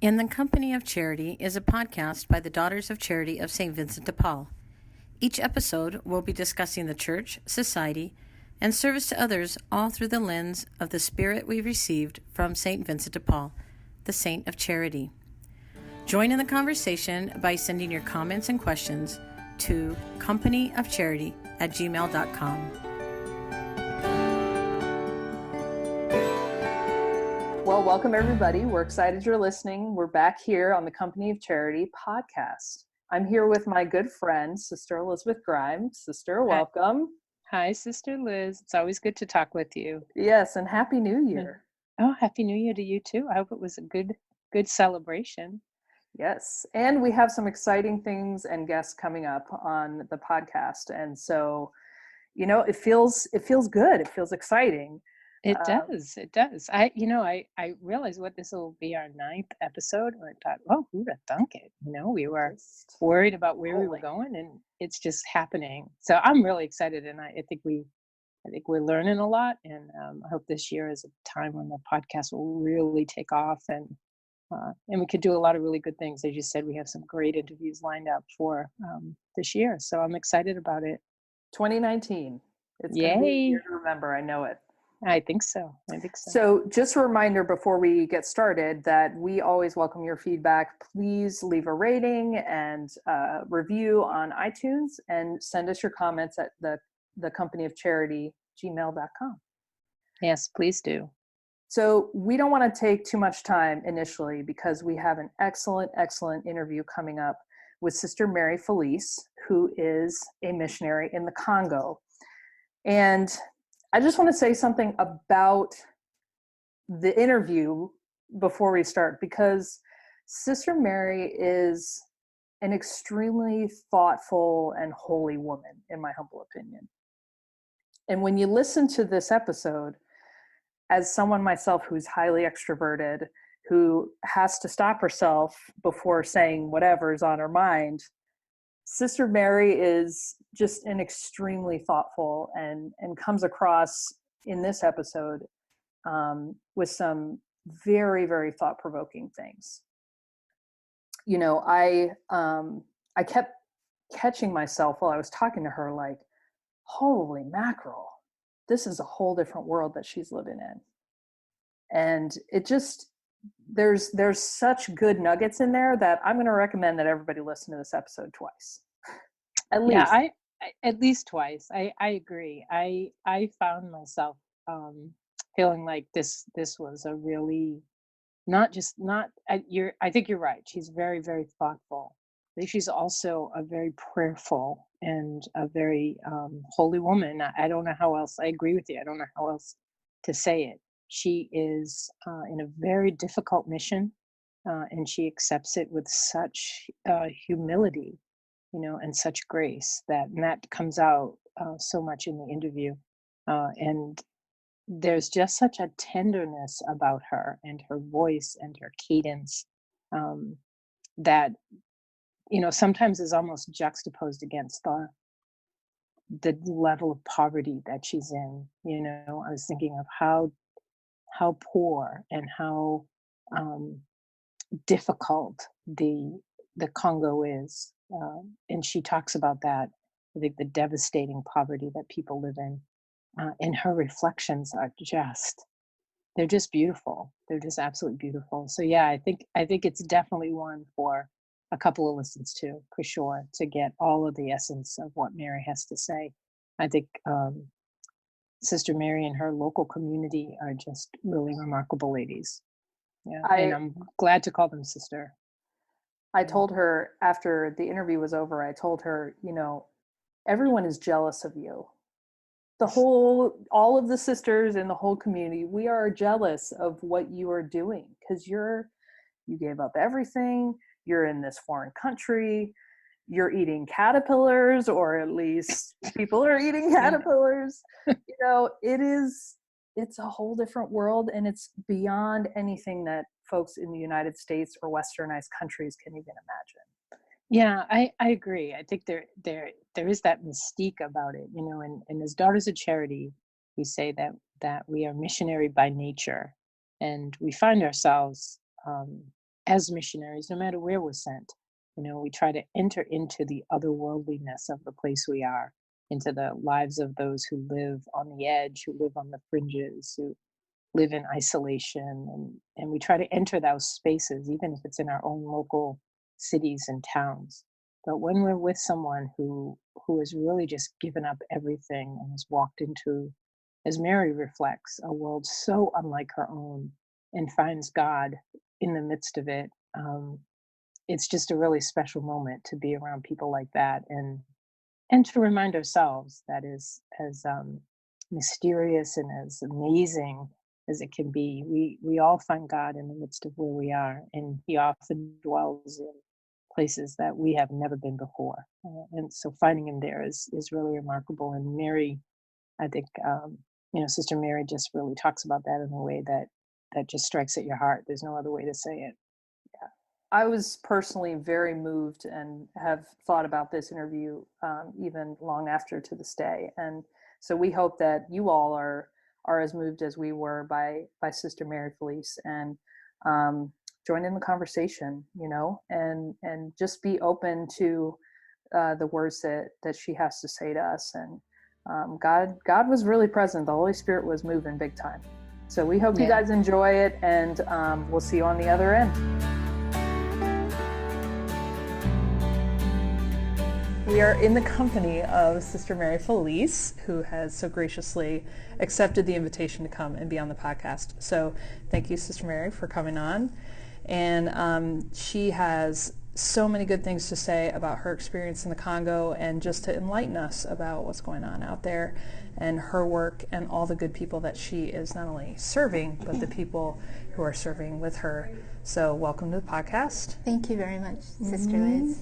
In the Company of Charity is a podcast by the Daughters of Charity of St. Vincent de Paul. Each episode will be discussing the church, society, and service to others, all through the lens of the spirit we received from St. Vincent de Paul, the Saint of Charity. Join in the conversation by sending your comments and questions to companyofcharity@gmail.com. Well, welcome everybody. We're excited you're listening. We're back here on the Company of Charity podcast. I'm here with my good friend, Sister Elizabeth Greim. Sister, welcome. Hi, Sister Liz. It's always good to talk with you. Yes, and Happy New Year. Oh, Happy New Year to you too. I hope it was a good celebration. Yes, and we have some exciting things and guests coming up on the podcast. And so, it feels good. It feels exciting. It does. I realized what this will be our 9th episode, and I thought, oh, who'd have thunk it? We were worried about where we were going, and it's just happening. So I'm really excited, and I think we're learning a lot, and I hope this year is a time when the podcast will really take off, and we could do a lot of really good things. As you said, we have some great interviews lined up for this year, so I'm excited about it. 2019. It's going to be a year to remember. I know it. I think so. So just a reminder before we get started that we always welcome your feedback. Please leave a rating and review on iTunes and send us your comments at the Company of Charity gmail.com. Yes, please do. So we don't want to take too much time initially because we have an excellent interview coming up with Sister Mary Felice, who is a missionary in the Congo. And I just want to say something about the interview before we start, because Sister Mary is an extremely thoughtful and holy woman, in my humble opinion. And when you listen to this episode, as someone myself who's highly extroverted, who has to stop herself before saying whatever's on her mind, Sister Mary is just an extremely thoughtful and comes across in this episode with some very, very thought-provoking things. I kept catching myself while I was talking to her, like, holy mackerel, this is a whole different world that she's living in. And it just, there's such good nuggets in there that I'm going to recommend that everybody listen to this episode twice. At least. Yeah, at least twice. I agree. I found myself feeling like this was a really I think you're right. She's very, very thoughtful. I think she's also a very prayerful and a very holy woman. I don't know how else. I agree with you. I don't know how else to say it. She is in a very difficult mission, and she accepts it with such humility, and such grace and that comes out so much in the interview. And there's just such a tenderness about her and her voice and her cadence that, sometimes is almost juxtaposed against the level of poverty that she's in. I was thinking of how poor and how difficult the Congo is, and she talks about that. I think the devastating poverty that people live in, and her reflections are they're just beautiful. They're just absolutely beautiful. So yeah, I think it's definitely one for a couple of listens to, for sure, to get all of the essence of what Mary has to say. I think Sister Mary and her local community are just really remarkable ladies. Yeah, and I'm glad to call them sister. I told her after the interview was over, I told her, everyone is jealous of you. All of the sisters in the whole community, we are jealous of what you are doing because you gave up everything. You're in this foreign country. You're eating caterpillars, or at least people are eating caterpillars. It's a whole different world, and it's beyond anything that folks in the United States or westernized countries can even imagine. Yeah, I agree. I think there is that mystique about it, and as Daughters of Charity, we say that we are missionary by nature, and we find ourselves as missionaries, no matter where we're sent. We try to enter into the otherworldliness of the place we are, into the lives of those who live on the edge, who live on the fringes, who live in isolation, and we try to enter those spaces, even if it's in our own local cities and towns. But when we're with someone who has really just given up everything and has walked into, as Mary reflects, a world so unlike her own, and finds God in the midst of it, it's just a really special moment to be around people like that, and to remind ourselves that is as mysterious and as amazing as it can be, we all find God in the midst of where we are, and He often dwells in places that we have never been before. And so finding Him there is really remarkable. And Mary, I think, Sister Mary just really talks about that in a way that just strikes at your heart. There's no other way to say it. I was personally very moved and have thought about this interview even long after to this day. And so we hope that you all are as moved as we were by Sister Mary Felice, and join in the conversation, and just be open to the words that she has to say to us. And God was really present. The Holy Spirit was moving big time. So we hope you guys enjoy it, and we'll see you on the other end. We are in the company of Sister Mary Felice, who has so graciously accepted the invitation to come and be on the podcast. So thank you, Sister Mary, for coming on. And she has so many good things to say about her experience in the Congo, and just to enlighten us about what's going on out there and her work and all the good people that she is not only serving, but the people who are serving with her. So welcome to the podcast. Thank you very much, Sister Liz.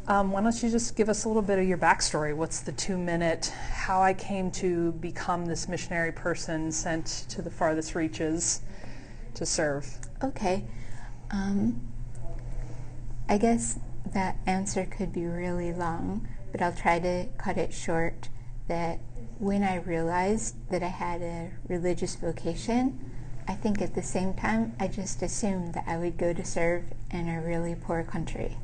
Why don't you just give us a little bit of your backstory? What's the 2-minute, how I came to become this missionary person sent to the farthest reaches to serve? Okay. I guess that answer could be really long, but I'll try to cut it short. That when I realized that I had a religious vocation, I think at the same time I just assumed that I would go to serve in a really poor country.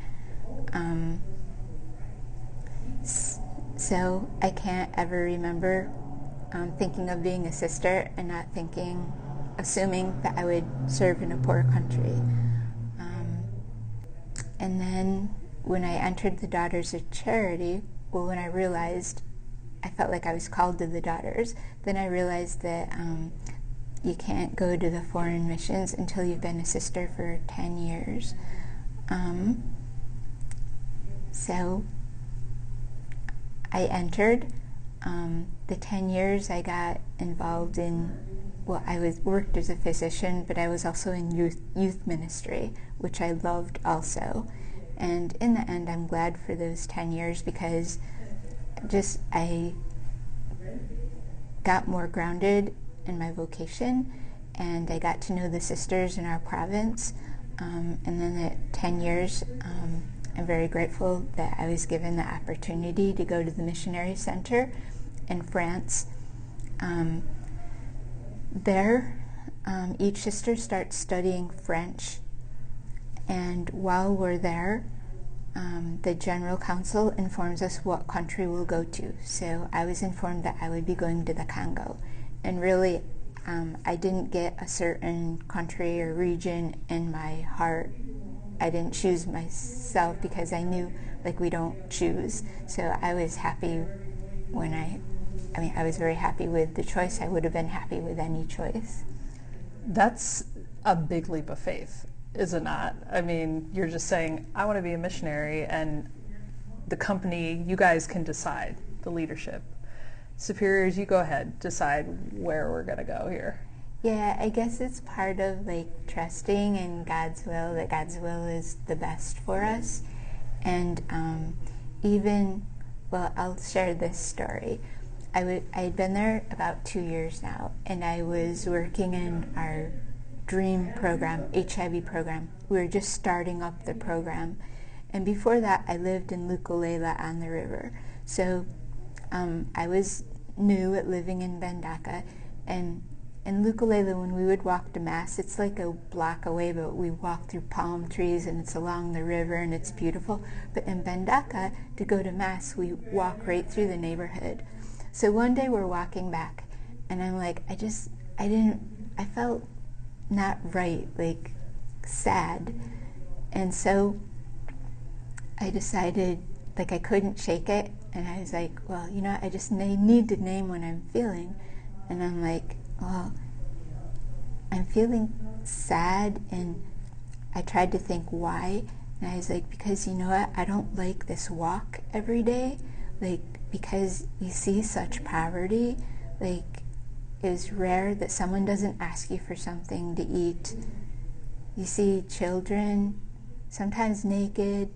So I can't ever remember thinking of being a sister and not assuming that I would serve in a poor country. And then when I entered the Daughters of Charity, when I realized, I felt like I was called to the Daughters, then I realized that you can't go to the foreign missions until you've been a sister for 10 years. So I entered. The 10 years I got involved in, worked as a physician, but I was also in youth ministry, which I loved also. And in the end, I'm glad for those 10 years because I got more grounded in my vocation, and I got to know the sisters in our province. And then at 10 years, I'm very grateful that I was given the opportunity to go to the missionary center in France. There, each sister starts studying French, and while we're there, the General Council informs us what country we'll go to. So I was informed that I would be going to the Congo, and really I didn't get a certain country or region in my heart. I didn't choose myself because I knew we don't choose. So I was happy when I was very happy with the choice. I would have been happy with any choice. That's a big leap of faith, is it not? I mean, you're just saying, I want to be a missionary, and the company, you guys can decide, the leadership. Superiors, you go ahead, decide where we're going to go here. Yeah, I guess it's part of trusting in God's will, that God's will is the best for us. And I'll share this story. I had been there about 2 years now, and I was working in our DREAM program, HIV program. We were just starting up the program. And before that, I lived in Lukulela on the river. So I was new at living in Bandaka, and in Lukulele, when we would walk to Mass, it's like a block away, but we walk through palm trees and it's along the river and it's beautiful. But in Bendaka, to go to Mass, we walk right through the neighborhood. So one day we're walking back and I'm like, I felt not right, like sad. And so I decided, like I couldn't shake it. And I was like, well, I just need to name what I'm feeling. And I'm like, well, I'm feeling sad, and I tried to think why, and I was like, because you know what, I don't like this walk every day, like, because you see such poverty, like, it's rare that someone doesn't ask you for something to eat. You see children, sometimes naked,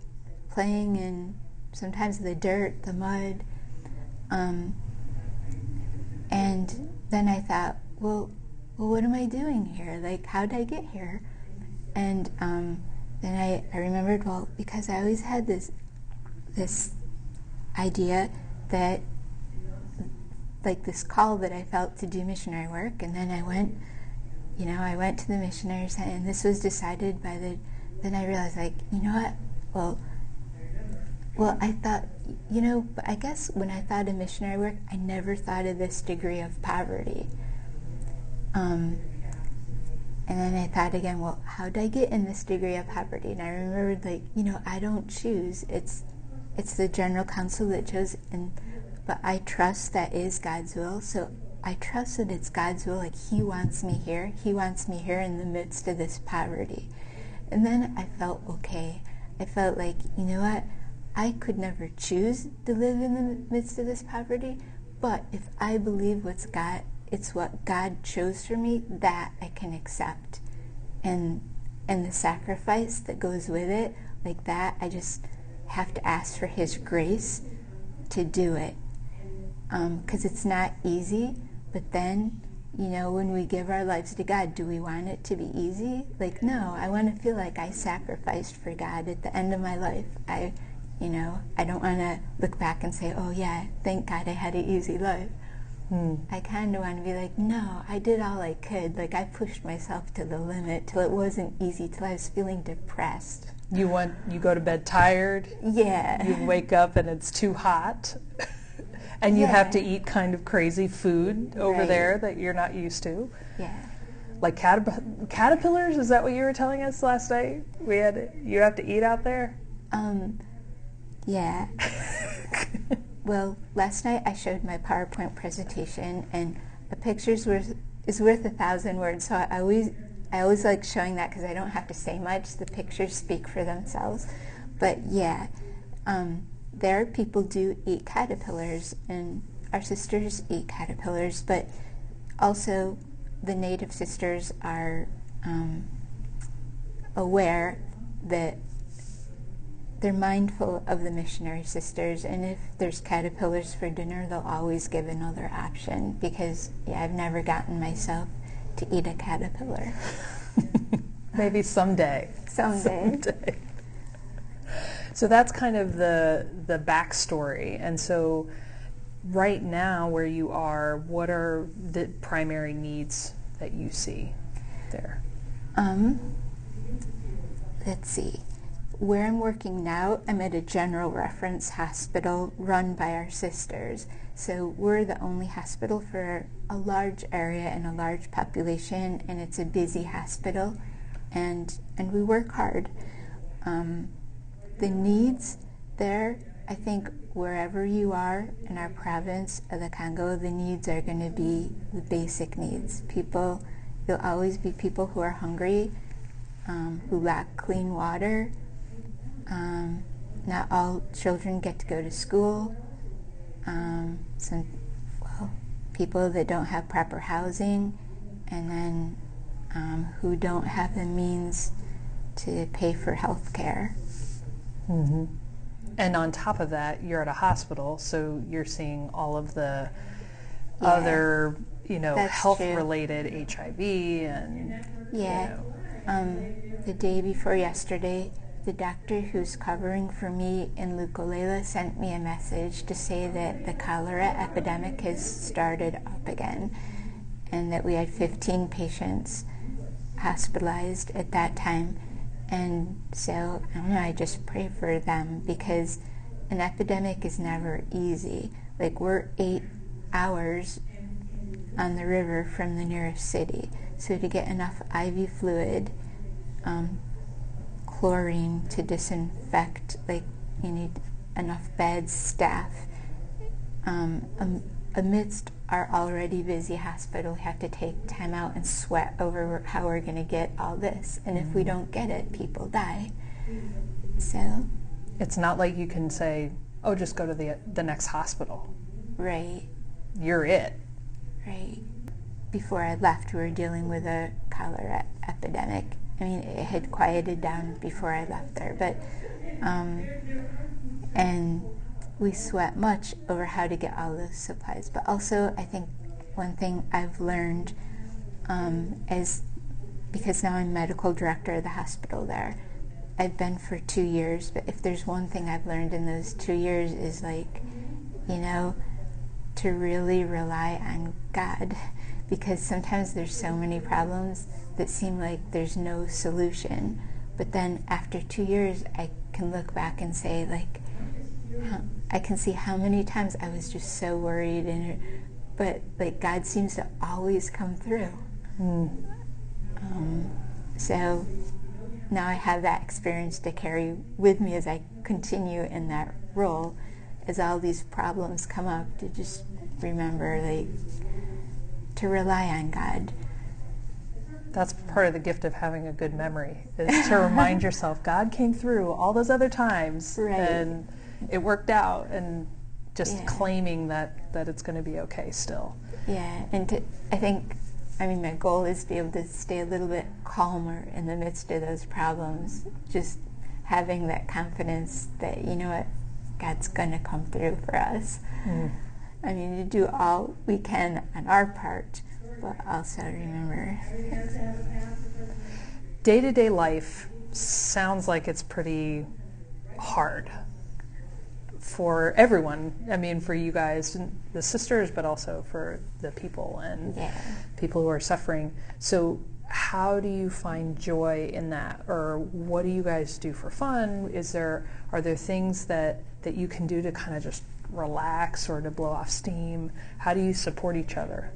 playing in sometimes the dirt, the mud, and then I thought, well, what am I doing here? Like, how did I get here? And then I remembered, well, because I always had this idea that, like, this call that I felt to do missionary work. And then I went to the missionary center, and this was decided by then I realized, like, you know what, well, I thought, but I guess when I thought of missionary work, I never thought of this degree of poverty. And then I thought again, well, how did I get in this degree of poverty? And I remembered, like, I don't choose. It's the General Council that chose, but I trust that is God's will. So I trust that it's God's will, like He wants me here. He wants me here in the midst of this poverty. And then I felt okay. I felt like, you know what? I could never choose to live in the midst of this poverty, but if I believe it's what God chose for me, that I can accept. And the sacrifice that goes with it, like that, I just have to ask for His grace to do it. Because it's not easy, but then, when we give our lives to God, do we want it to be easy? Like, no, I want to feel like I sacrificed for God at the end of my life. I don't want to look back and say, oh yeah, thank God I had an easy life. I kind of want to be like, no, I did all I could. Like, I pushed myself to the limit till it wasn't easy, till I was feeling depressed. You go to bed tired. Yeah. You wake up and it's too hot. And you have to eat kind of crazy food over there that you're not used to. Yeah. Like caterpillars, is that what you were telling us last night? You have to eat out there? Yeah. Well, last night I showed my PowerPoint presentation, and a picture's is worth 1,000 words. So I always like showing that because I don't have to say much. The pictures speak for themselves. But yeah, there people do eat caterpillars, and our sisters eat caterpillars. But also, the Native sisters are aware that they're mindful of the missionary sisters, and if there's caterpillars for dinner, they'll always give another option, because I've never gotten myself to eat a caterpillar. Maybe someday. Someday. So that's kind of the backstory. And so right now where you are, what are the primary needs that you see there? Let's see. Where I'm working now, I'm at a general reference hospital run by our sisters. So we're the only hospital for a large area and a large population, and it's a busy hospital, and we work hard. The needs there, I think wherever you are in our province of the Congo, the needs are going to be the basic needs. There'll always be people who are hungry, who lack clean water. Not all children get to go to school. People that don't have proper housing, and then who don't have the means to pay for health care. Mm-hmm. And on top of that, you're at a hospital, so you're seeing all of the other, health-related HIV and... Yeah. The day before yesterday, the doctor who's covering for me in Lukulele sent me a message to say that the cholera epidemic has started up again. and that we had 15 patients hospitalized at that time. And so, I don't know, I just pray for them, because an epidemic is never easy. Like, we're 8 hours on the river from the nearest city. So to get enough IV fluid, chlorine to disinfect, like, you need enough beds, staff. Amidst our already busy hospital, we have to take time out and sweat over how we're going to get all this. And if we don't get it, people die. So It's not like you can say, oh, just go to the next hospital. right, You're it. right. Before I left, we were dealing with a cholera epidemic. I mean, it had quieted down before I left there, but and we sweat much over how to get all those supplies. But also, I think one thing I've learned is, because now I'm medical director of the hospital there, I've been for 2 years, but if there's one thing I've learned in those 2 years is, like, you know, to really rely on God, because sometimes there's so many problems that seem like there's no solution. But then after 2 years, I can look back and say, like, I can see how many times I was just so worried, but like, God seems to always come through. So now I have that experience to carry with me as I continue in that role, as all these problems come up, to just remember, like, to rely on God. That's part of the gift of having a good memory, is to remind yourself God came through all those other times, Right. and it worked out, and just Yeah. claiming that it's going to be okay still. Yeah, and I think, I mean, my goal is to be able to stay a little bit calmer in the midst of those problems, just having that confidence that, you know what, God's going to come through for us. I mean, to do all we can on our part, but also remember. Day-to-day life sounds like it's pretty hard for everyone. I mean, for you guys, the sisters, but also for the people and people who are suffering. So how do you find joy in that? Or what do you guys do for fun? Are there things that you can do to kind of just relax or to blow off steam? How do you support each other?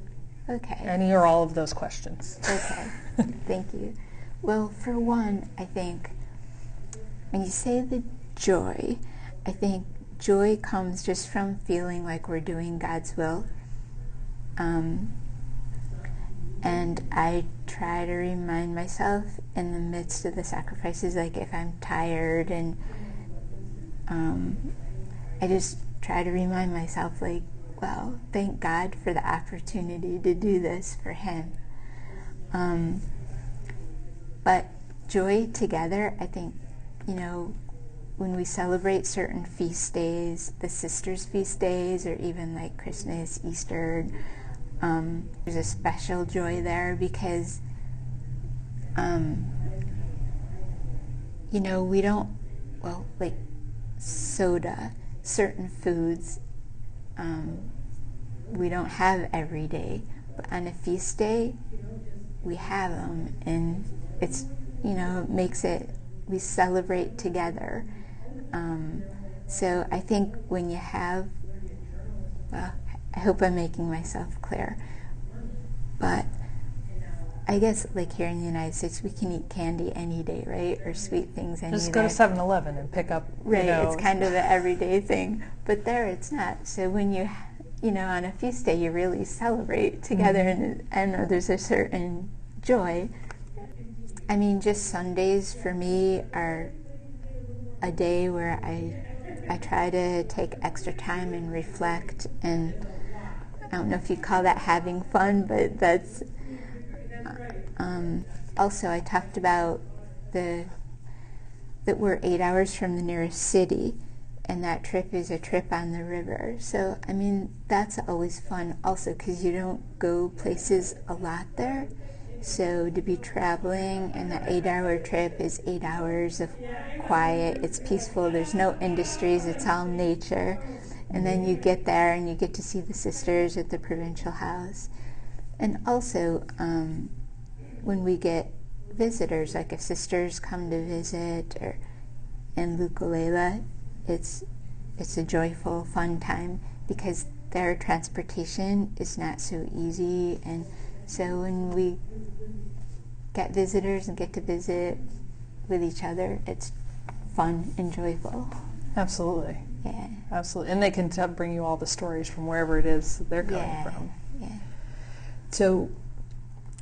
Okay. Any or all of those questions. Okay. Thank you. Well, for one, I think when you say the joy, I think joy comes just from feeling like we're doing God's will. And I try to remind myself in the midst of the sacrifices, like if I'm tired, and I just try to remind myself, like, well, thank God for the opportunity to do this for Him. But joy together, I think, you know, when we celebrate certain feast days, the sisters' feast days, or even like Christmas, Easter, there's a special joy there because, you know, we don't, well, like soda, certain foods, we don't have every day, but on a feast day, we have them, and it's, you know, it makes it, we celebrate together. So I think when you have, well, I hope I'm making myself clear, but I guess like here in the United States, we can eat candy any day, right? Or sweet things any day. Just go to 7-Eleven and pick up, right, you know. It's kind of an everyday thing, but there it's not. So when you know, on a feast day, you really celebrate together, and I know there's a certain joy. I mean, just Sundays for me are a day where I try to take extra time and reflect, and I don't know if you call that having fun, but that's also, I talked about that we're 8 hours from the nearest city, and that trip is a trip on the river. So, I mean, that's always fun also, because you don't go places a lot there. So to be traveling, and that 8-hour trip is 8 hours of quiet, it's peaceful, there's no industries, it's all nature. And then you get there and you get to see the sisters at the provincial house. And also, when we get visitors, like if sisters come to visit, or in Lukulela, it's a joyful, fun time because their transportation is not so easy. And so when we get visitors and get to visit with each other, it's fun and joyful. Absolutely. Yeah. Absolutely. And they can bring you all the stories from wherever it is they're coming from. Yeah. So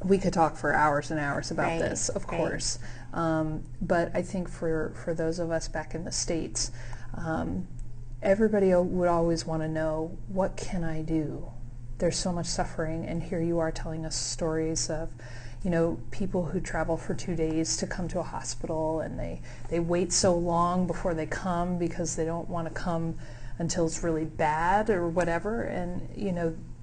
we could talk for hours and hours about Right, this, of course. But I think for those of us back in the States, everybody would always want to know, what can I do? There's so much suffering, and here you are telling us stories of, people who travel for 2 days to come to a hospital, and they wait so long before they come because they don't want to come until it's really bad or whatever. And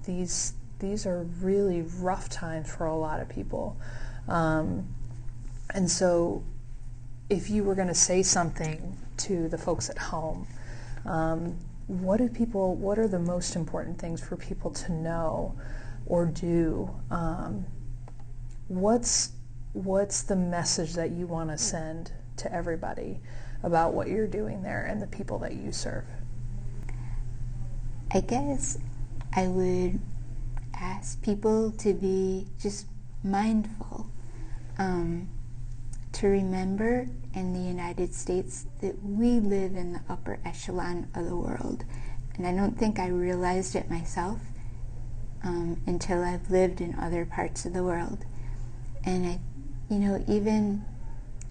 these are really rough times for a lot of people. And so if you were going to say something to the folks at home, what are the most important things for people to know or do? What's the message that you want to send to everybody about what you're doing there and the people that you serve? I guess I would ask people to be just mindful, to remember in the United States that we live in the upper echelon of the world. And I don't think I realized it myself until I've lived in other parts of the world. And I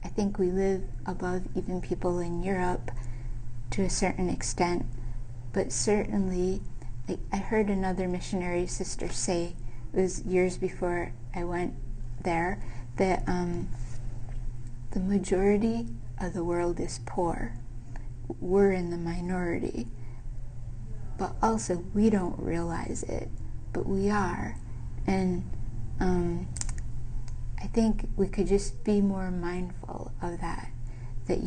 think we live above even people in Europe to a certain extent, but certainly, I heard another missionary sister say, it was years before I went there, that the majority of the world is poor. We're in the minority. But also, we don't realize it, but we are. And I think we could just be more mindful of that. That,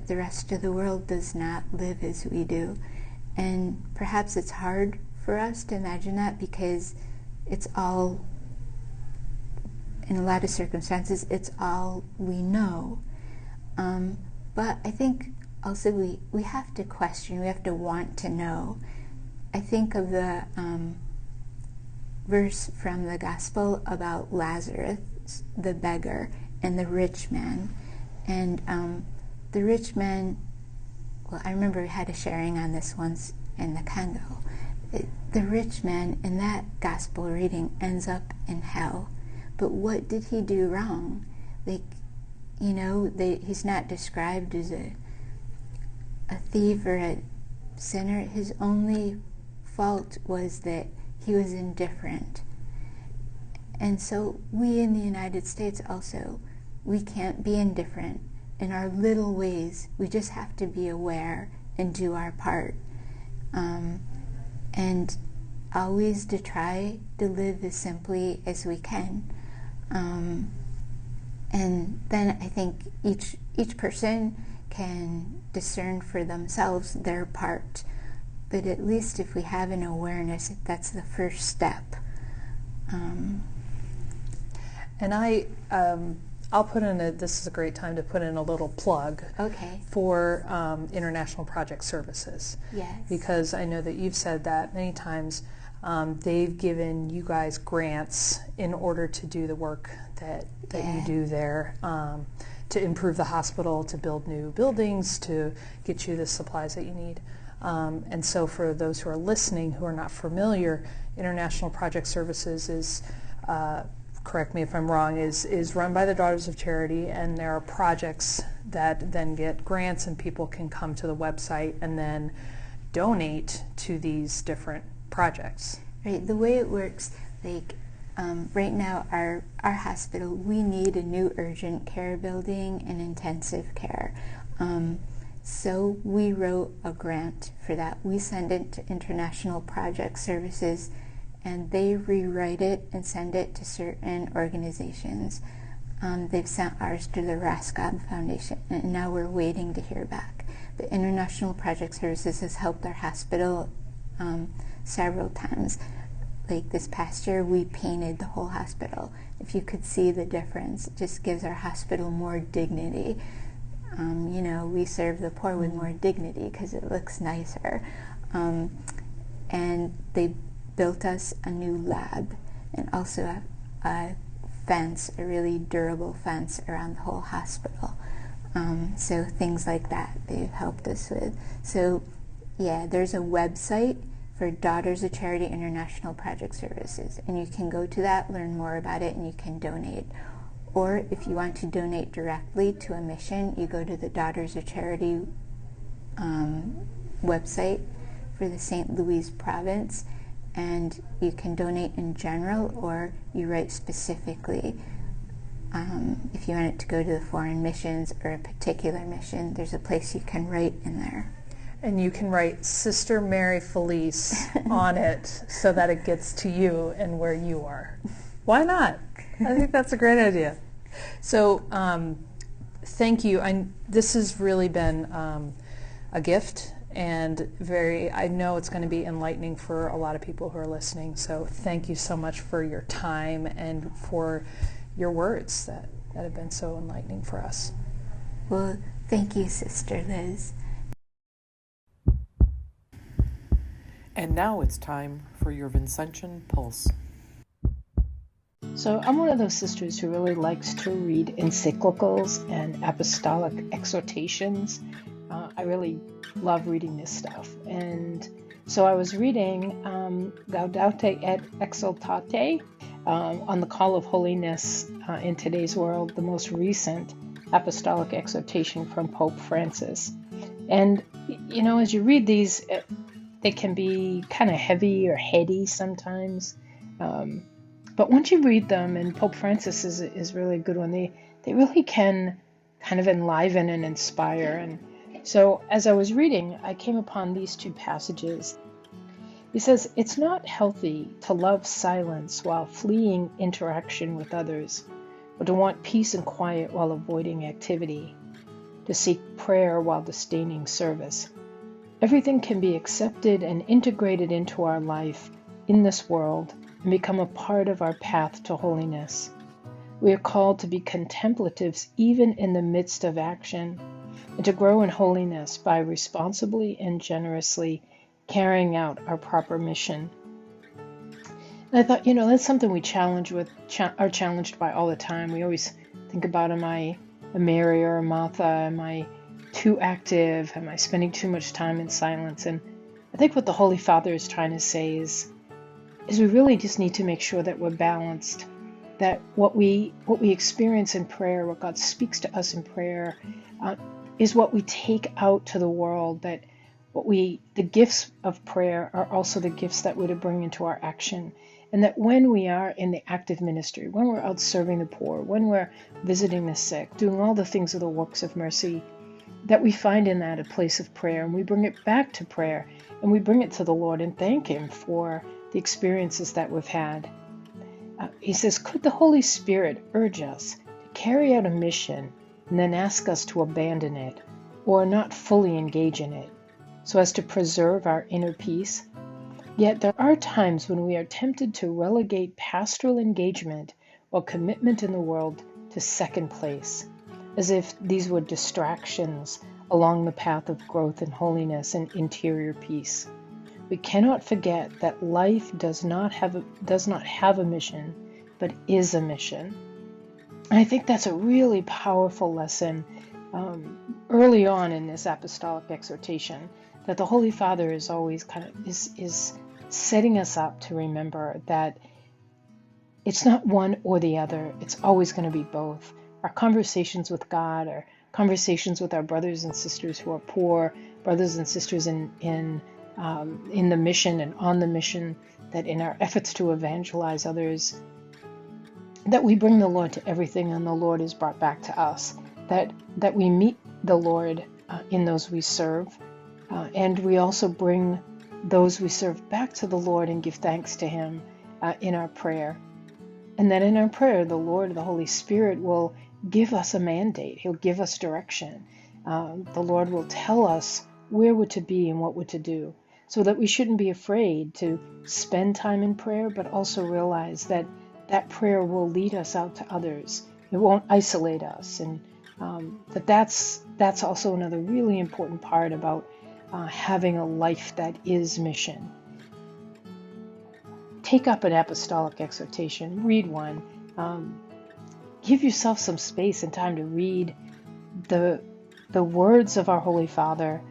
the rest of the world does not live as we do. And perhaps it's hard for us to imagine that because it's all, in a lot of circumstances, it's all we know. But I think also we have to question, we have to want to know. I think of the verse from the gospel about Lazarus, the beggar, and the rich man. And the rich man, well, I remember we had a sharing on this once in the Congo. The rich man in that gospel reading ends up in hell. But what did he do wrong? He's not described as a thief or a sinner. His only fault was that he was indifferent. And so we in the United States also, we can't be indifferent. In our little ways, we just have to be aware and do our part. And always to try to live as simply as we can. And then I think each person can discern for themselves their part. But at least if we have an awareness, that's the first step. And I'll put in this is a great time to put in a little plug for International Project Services. Yes. Because I know that you've said that many times. They've given you guys grants in order to do the work that you do there, to improve the hospital, to build new buildings, to get you the supplies that you need. And so for those who are listening who are not familiar, International Project Services is, correct me if I'm wrong, is run by the Daughters of Charity, and there are projects that then get grants, and people can come to the website and then donate to these different projects. Right. The way it works, right now our hospital, we need a new urgent care building and intensive care. So we wrote a grant for that. We send it to International Project Services, and they rewrite it and send it to certain organizations. They've sent ours to the Raskab Foundation, and now we're waiting to hear back. The International Project Services has helped our hospital several times. like this past year, we painted the whole hospital. If you could see the difference, it just gives our hospital more dignity. We serve the poor with more dignity because it looks nicer. And they built us a new lab and also a fence, a really durable fence around the whole hospital. So things like that they've helped us with. So yeah, there's a website for Daughters of Charity International Project Services, and you can go to that, learn more about it, and you can donate. Or if you want to donate directly to a mission, you go to the Daughters of Charity website for the St. Louis province, and you can donate in general, or you write specifically. If you want it to go to the foreign missions or a particular mission, there's a place you can write in there. And you can write Sister Mary Felice on it so that it gets to you and where you are. Why not? I think that's a great idea. So thank you. This has really been a gift, and I know it's going to be enlightening for a lot of people who are listening. So thank you so much for your time and for your words that have been so enlightening for us. Well, thank you, Sister Liz. And now it's time for your Vincentian Pulse. So I'm one of those sisters who really likes to read encyclicals and apostolic exhortations. I really love reading this stuff. And so I was reading Gaudete et Exsultate on the call of holiness in today's world, the most recent apostolic exhortation from Pope Francis. And, as you read these, they can be kind of heavy or heady sometimes. But once you read them, and Pope Francis is really a good one, they really can kind of enliven and inspire. And so as I was reading, I came upon these two passages. He says, "It's not healthy to love silence while fleeing interaction with others, or to want peace and quiet while avoiding activity, to seek prayer while disdaining service. Everything can be accepted and integrated into our life in this world and become a part of our path to holiness. We are called to be contemplatives even in the midst of action, and to grow in holiness by responsibly and generously carrying out our proper mission." And I thought, that's something we are challenged by all the time. We always think about, am I a Mary or a Martha? Am I too active? Am I spending too much time in silence? And I think what the Holy Father is trying to say is we really just need to make sure that we're balanced, that what we experience in prayer, what God speaks to us in prayer, is what we take out to the world, that the gifts of prayer are also the gifts that we're to bring into our action. And that when we are in the active ministry, when we're out serving the poor, when we're visiting the sick, doing all the things of the works of mercy, that we find in that a place of prayer, and we bring it back to prayer, and we bring it to the Lord and thank Him for the experiences that we've had. He says, could the Holy Spirit urge us to carry out a mission and then ask us to abandon it or not fully engage in it, so as to preserve our inner peace? Yet there are times when we are tempted to relegate pastoral engagement or commitment in the world to second place, as if these were distractions along the path of growth in holiness and interior peace. We cannot forget that life does not have a mission, but is a mission. And I think that's a really powerful lesson early on in this apostolic exhortation, that the Holy Father is always is setting us up to remember that it's not one or the other. It's always going to be both. Our conversations with God, our conversations with our brothers and sisters who are poor, brothers and sisters in the mission and on the mission, that in our efforts to evangelize others, that we bring the Lord to everything and the Lord is brought back to us, that we meet the Lord in those we serve, and we also bring those we serve back to the Lord and give thanks to Him in our prayer. And then in our prayer, the Lord, the Holy Spirit, will give us a mandate. He'll give us direction. The Lord will tell us where we're to be and what we're to do. so that we shouldn't be afraid to spend time in prayer, but also realize that that prayer will lead us out to others. It won't isolate us, and that's also another really important part about having a life that is mission. Take up an apostolic exhortation, read one, give yourself some space and time to read the words of our Holy Father,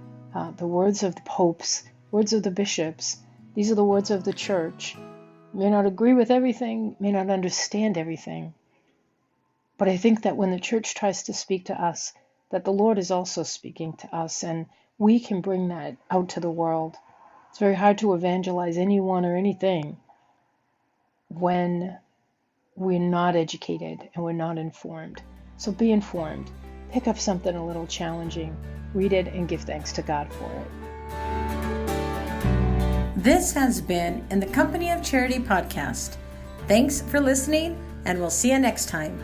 the words of the popes, words of the bishops. These are the words of the church. You may not agree with everything, may not understand everything, but I think that when the church tries to speak to us, that the Lord is also speaking to us, and we can bring that out to the world. It's very hard to evangelize anyone or anything when we're not educated and we're not informed. So be informed. Pick up something a little challenging, read it, and give thanks to God for it. This has been In the Company of Charity podcast. Thanks for listening, and we'll see you next time.